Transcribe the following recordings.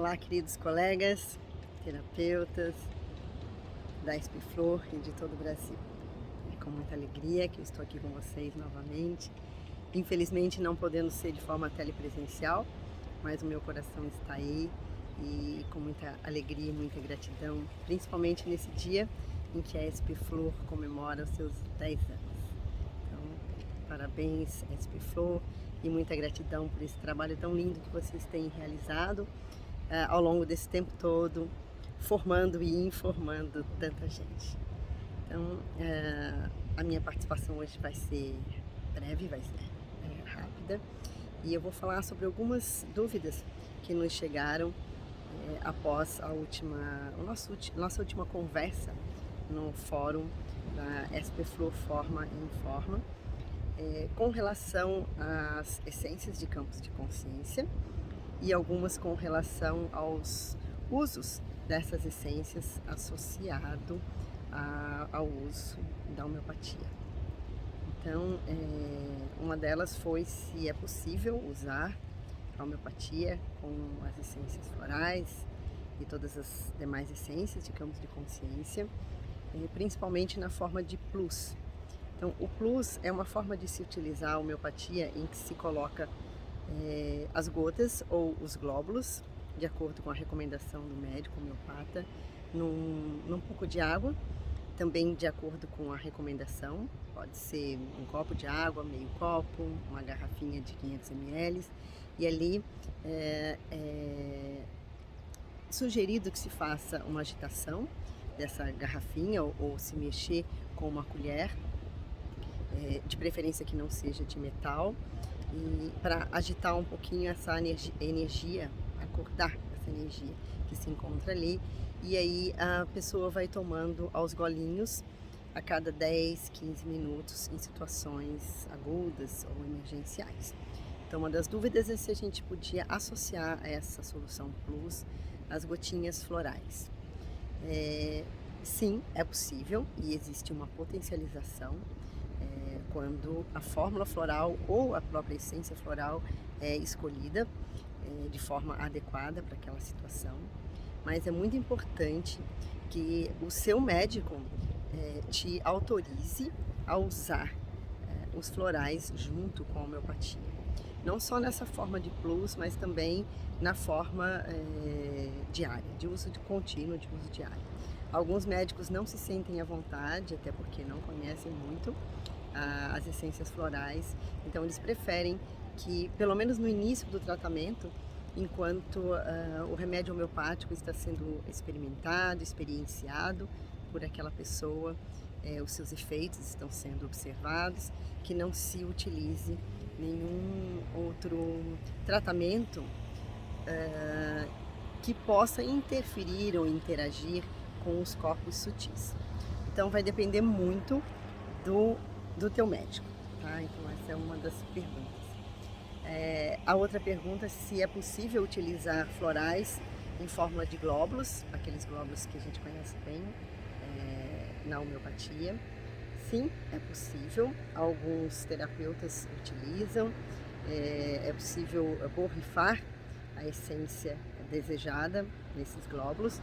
Olá, queridos colegas, terapeutas da Espiflor e de todo o Brasil. É com muita alegria que eu estou aqui com vocês novamente. Infelizmente não podendo ser de forma telepresencial, mas o meu coração está aí e com muita alegria e muita gratidão, principalmente nesse dia em que a Espiflor comemora os seus 10 anos. Então, parabéns, Espiflor, e muita gratidão por esse trabalho tão lindo que vocês têm realizado ao longo desse tempo todo, formando e informando tanta gente. Então, a minha participação hoje vai ser breve, vai ser rápida, e eu vou falar sobre algumas dúvidas que nos chegaram após nossa última conversa no fórum da Espiflor Forma e Informa, com relação às essências de campos de consciência e algumas com relação aos usos dessas essências associado ao uso da homeopatia. Então, uma delas foi se é possível usar a homeopatia com as essências florais e todas as demais essências de campos de consciência, principalmente na forma de plus. Então, o plus é uma forma de se utilizar a homeopatia em que se coloca as gotas ou os glóbulos, de acordo com a recomendação do médico homeopata, num pouco de água, também de acordo com a recomendação, pode ser um copo de água, meio copo, uma garrafinha de 500 ml, e ali é sugerido que se faça uma agitação dessa garrafinha ou se mexer com uma colher, de preferência que não seja de metal, e para agitar um pouquinho essa energia, acordar essa energia que se encontra ali, e aí a pessoa vai tomando aos golinhos a cada 10, 15 minutos em situações agudas ou emergenciais. Então, uma das dúvidas é se a gente podia associar a essa solução plus as gotinhas florais. Sim, é possível e existe uma potencialização quando a fórmula floral ou a própria essência floral é escolhida de forma adequada para aquela situação, mas é muito importante que o seu médico te autorize a usar os florais junto com a homeopatia. Não só nessa forma de plus, mas também na forma diária, de uso contínuo, de uso diário. Alguns médicos não se sentem à vontade, até porque não conhecem muito as essências florais, então eles preferem que, pelo menos no início do tratamento, enquanto o remédio homeopático está sendo experimentado, experienciado por aquela pessoa, os seus efeitos estão sendo observados, que não se utilize nenhum outro tratamento que possa interferir ou interagir com os corpos sutis. Então vai depender muito do teu médico, tá? Então essa é uma das perguntas. A outra pergunta é se é possível utilizar florais em forma de glóbulos, aqueles glóbulos que a gente conhece bem na homeopatia. Sim, é possível, alguns terapeutas utilizam, é possível borrifar a essência desejada nesses glóbulos,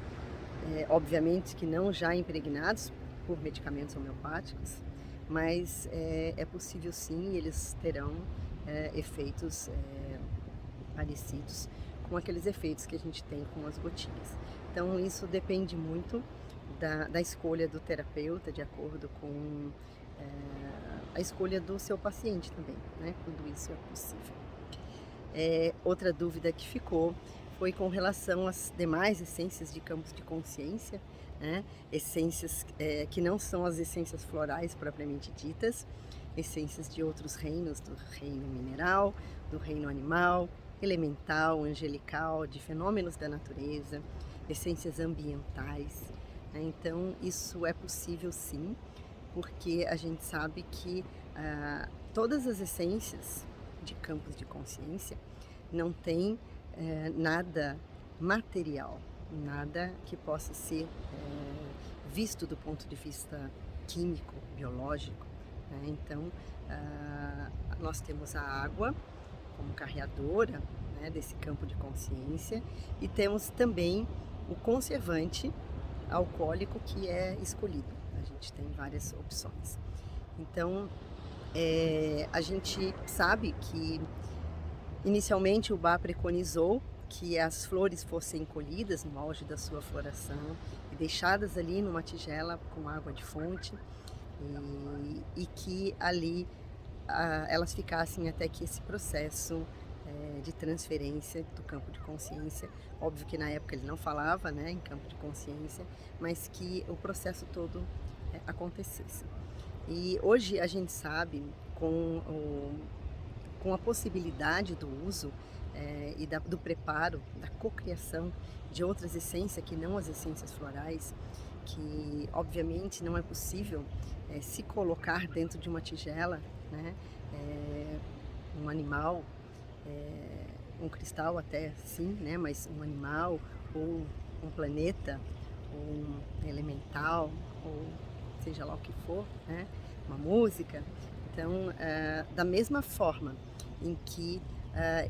obviamente que não já impregnados por medicamentos homeopáticos, mas é possível sim, eles terão efeitos parecidos com aqueles efeitos que a gente tem com as gotinhas. Então isso depende muito da escolha do terapeuta, de acordo com a escolha do seu paciente também, né? Quando isso é possível. Outra dúvida que ficou foi com relação às demais essências de campos de consciência, né? Essências que não são as essências florais propriamente ditas, essências de outros reinos, do reino mineral, do reino animal, elemental, angelical, de fenômenos da natureza, essências ambientais, né? Então isso é possível sim, porque a gente sabe que todas as essências de campos de consciência não tem nada material, nada que possa ser visto do ponto de vista químico, biológico, né? Então nós temos a água como carreadora, né, desse campo de consciência, e temos também o conservante alcoólico que é escolhido. A gente tem várias opções. Então, a gente sabe que inicialmente o Bach preconizou que as flores fossem colhidas no auge da sua floração e deixadas ali numa tigela com água de fonte, e que ali elas ficassem até que esse processo de transferência do campo de consciência, óbvio que na época ele não falava, né, em campo de consciência, mas que o processo todo acontecesse. E hoje a gente sabe, com a possibilidade do uso e do preparo, da cocriação de outras essências que não as essências florais, que obviamente não é possível se colocar dentro de uma tigela, né, um animal, um cristal até sim, né, mas um animal ou um planeta, ou um elemental, ou seja lá o que for, né, uma música. Então, da mesma forma em que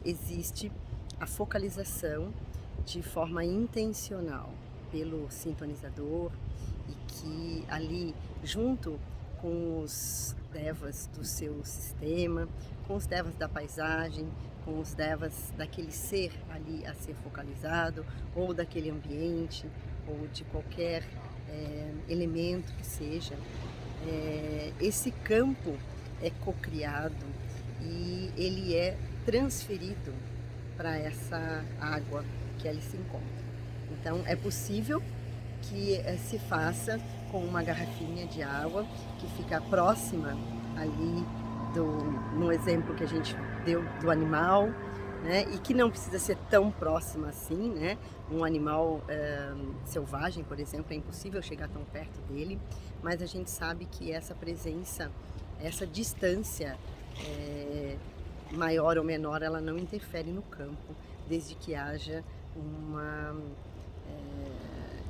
existe a focalização de forma intencional pelo sintonizador, e que ali, junto com os devas do seu sistema, com os devas da paisagem, com os devas daquele ser ali a ser focalizado, ou daquele ambiente, ou de qualquer elemento que seja, esse campo é cocriado e ele é transferido para essa água que ali se encontra. Então é possível que se faça com uma garrafinha de água que fica próxima ali no exemplo que a gente deu do animal, né? E que não precisa ser tão próxima assim, né? Um animal selvagem, por exemplo, é impossível chegar tão perto dele, mas a gente sabe que essa presença, essa distância maior ou menor, ela não interfere no campo, desde que haja uma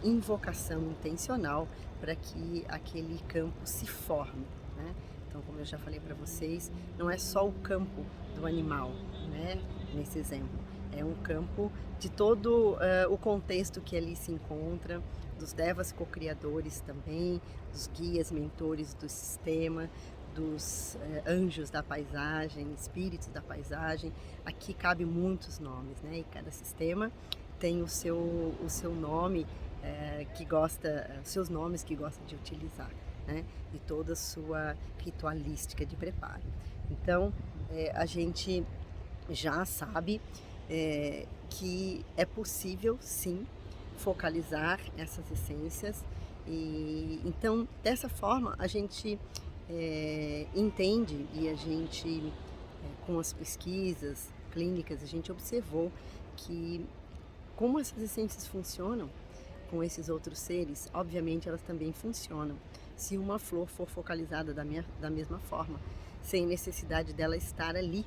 invocação intencional para que aquele campo se forme, né? Então, como eu já falei para vocês, não é só o campo do animal, né? Nesse exemplo, é um campo de todo o contexto que ali se encontra, dos devas co-criadores também, dos guias, mentores do sistema, dos anjos da paisagem, espíritos da paisagem. Aqui cabe muitos nomes, né? E cada sistema tem o seu nome que gosta, seus nomes que gosta de utilizar, né? E toda a sua ritualística de preparo. Então, a gente já sabe que é possível, sim, focalizar essas essências. E então, dessa forma, a gente entende, e a gente, com as pesquisas clínicas, a gente observou que como essas essências funcionam com esses outros seres, obviamente elas também funcionam se uma flor for focalizada da mesma forma, sem necessidade dela estar ali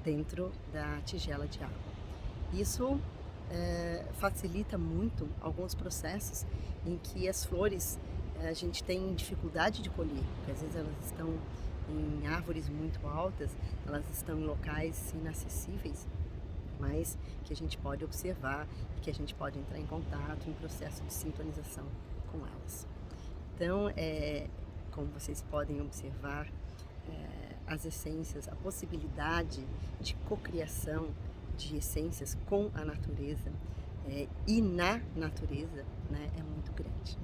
dentro da tigela de água. Isso facilita muito alguns processos em que as flores a gente tem dificuldade de colher, porque às vezes elas estão em árvores muito altas, elas estão em locais inacessíveis, mas que a gente pode observar e que a gente pode entrar em contato, em processo de sintonização com elas. Então, como vocês podem observar, as essências, a possibilidade de cocriação de essências com a natureza e na natureza, né, é muito grande.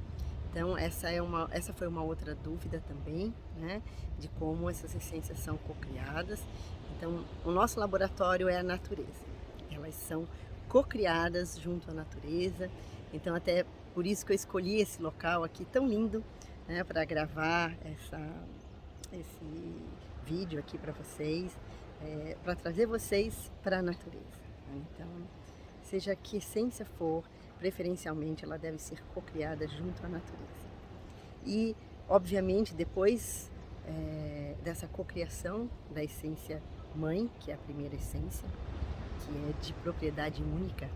Então, essa foi uma outra dúvida também, né, de como essas essências são cocriadas. Então, o nosso laboratório é a natureza. Elas são cocriadas junto à natureza. Então, até por isso que eu escolhi esse local aqui tão lindo, né, para gravar esse vídeo aqui para vocês, para trazer vocês para a natureza. Então, seja que essência for, preferencialmente ela deve ser cocriada junto à natureza. E, obviamente, depois dessa cocriação da essência mãe, que é a primeira essência, que é de propriedade única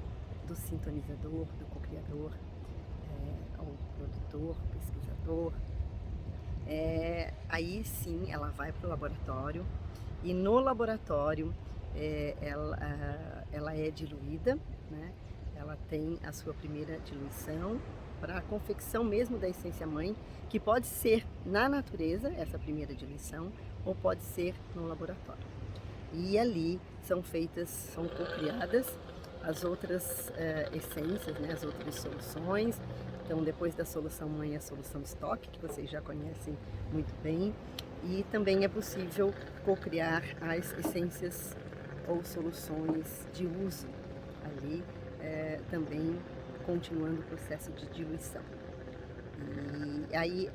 do sintonizador, do cocriador, ao produtor, pesquisador, aí sim ela vai para o laboratório, e no laboratório ela é diluída, né? Ela tem a sua primeira diluição para a confecção mesmo da essência mãe, que pode ser na natureza, essa primeira diluição, ou pode ser no laboratório. E ali são co-criadas as outras essências, né, as outras soluções. Então, depois da solução mãe, a solução estoque, que vocês já conhecem muito bem. E também é possível co-criar as essências ou soluções de uso ali, também continuando o processo de diluição. E aí,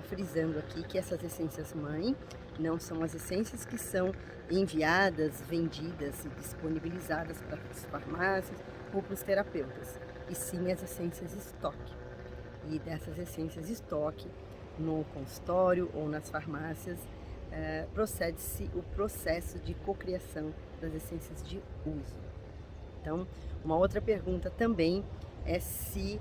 frisando aqui que essas essências mãe não são as essências que são enviadas, vendidas e disponibilizadas para as farmácias ou para os terapeutas, e sim as essências estoque. E dessas essências estoque, no consultório ou nas farmácias, procede-se o processo de cocriação das essências de uso. Então, uma outra pergunta também é se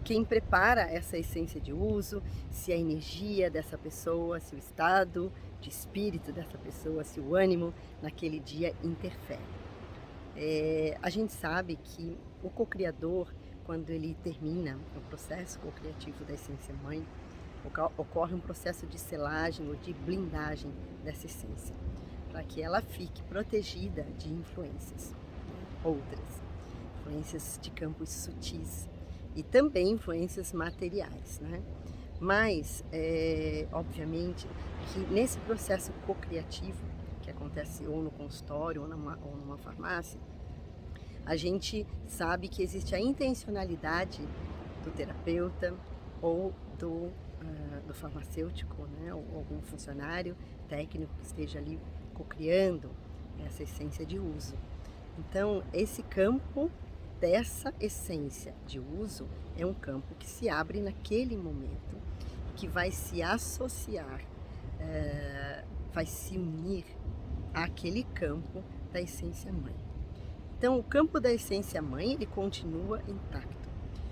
quem prepara essa essência de uso, se a energia dessa pessoa, se o estado de espírito dessa pessoa, se o ânimo naquele dia interfere. A gente sabe que o co-criador, quando ele termina o processo co-criativo da essência mãe, ocorre um processo de selagem ou de blindagem dessa essência, para que ela fique protegida de influências outras, influências de campos sutis e também influências materiais, né? Mas, obviamente, que nesse processo co-criativo, que acontece ou no consultório ou numa farmácia, a gente sabe que existe a intencionalidade do terapeuta ou do farmacêutico, né, ou algum funcionário técnico que esteja ali co-criando essa essência de uso. Então, esse campo dessa essência de uso é um campo que se abre naquele momento, que vai se associar, vai se unir àquele campo da essência mãe. Então, o campo da essência mãe, ele continua intacto,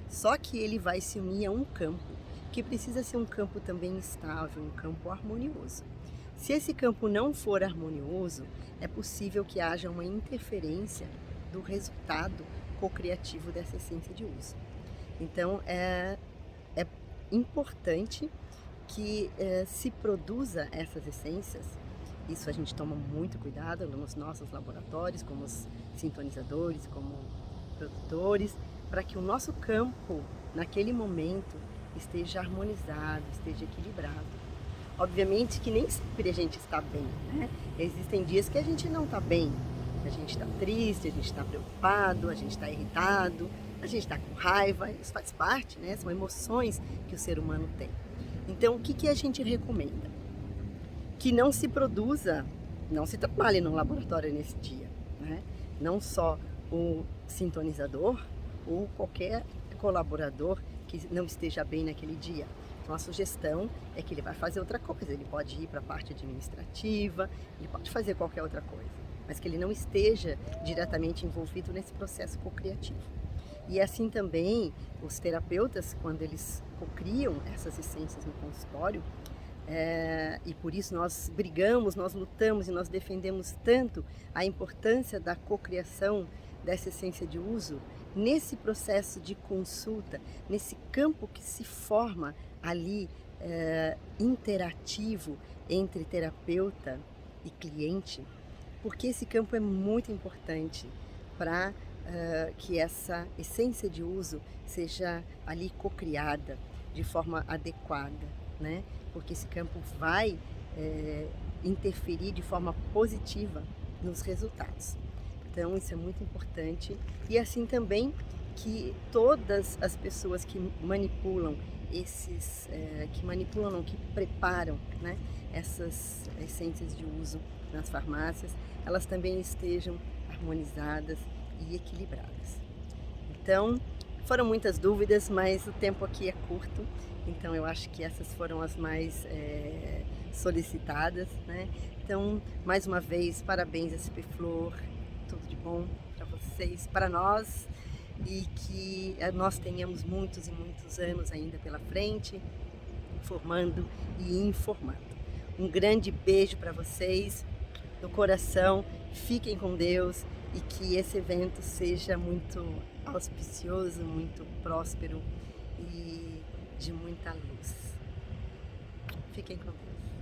só que ele vai se unir a um campo que precisa ser um campo também estável, um campo harmonioso. Se esse campo não for harmonioso, é possível que haja uma interferência do resultado co-criativo dessa essência de uso. Então, é importante que se produza essas essências. Isso a gente toma muito cuidado nos nossos laboratórios, como os sintonizadores, como produtores, para que o nosso campo, naquele momento, esteja harmonizado, esteja equilibrado. Obviamente que nem sempre a gente está bem, né? Existem dias que a gente não está bem, a gente está triste, a gente está preocupado, a gente está irritado, a gente está com raiva, isso faz parte, né? São emoções que o ser humano tem. Então, o que a gente recomenda? Que não se produza, não se trabalhe no laboratório nesse dia, né? Não só o sintonizador ou qualquer colaborador que não esteja bem naquele dia. Então, a sugestão é que ele vai fazer outra coisa, ele pode ir para a parte administrativa, ele pode fazer qualquer outra coisa, mas que ele não esteja diretamente envolvido nesse processo co-criativo. E assim também, os terapeutas, quando eles co-criam essas essências no consultório, e por isso nós brigamos, nós lutamos e nós defendemos tanto a importância da cocriação dessa essência de uso, nesse processo de consulta, nesse campo que se forma ali interativo entre terapeuta e cliente, porque esse campo é muito importante para que essa essência de uso seja ali cocriada de forma adequada, né? Porque esse campo vai interferir de forma positiva nos resultados. Então, isso é muito importante. E assim também que todas as pessoas que manipulam que preparam, né, essas essências de uso nas farmácias, elas também estejam harmonizadas e equilibradas. Então, foram muitas dúvidas, mas o tempo aqui é curto, então eu acho que essas foram as mais solicitadas, né? Então, mais uma vez, parabéns SP Flor, tudo de bom para vocês, para nós, e que nós tenhamos muitos e muitos anos ainda pela frente, formando e informando. Um grande beijo para vocês do coração. Fiquem com Deus e que esse evento seja muito auspicioso, muito próspero e de muita luz. Fiquem com Deus.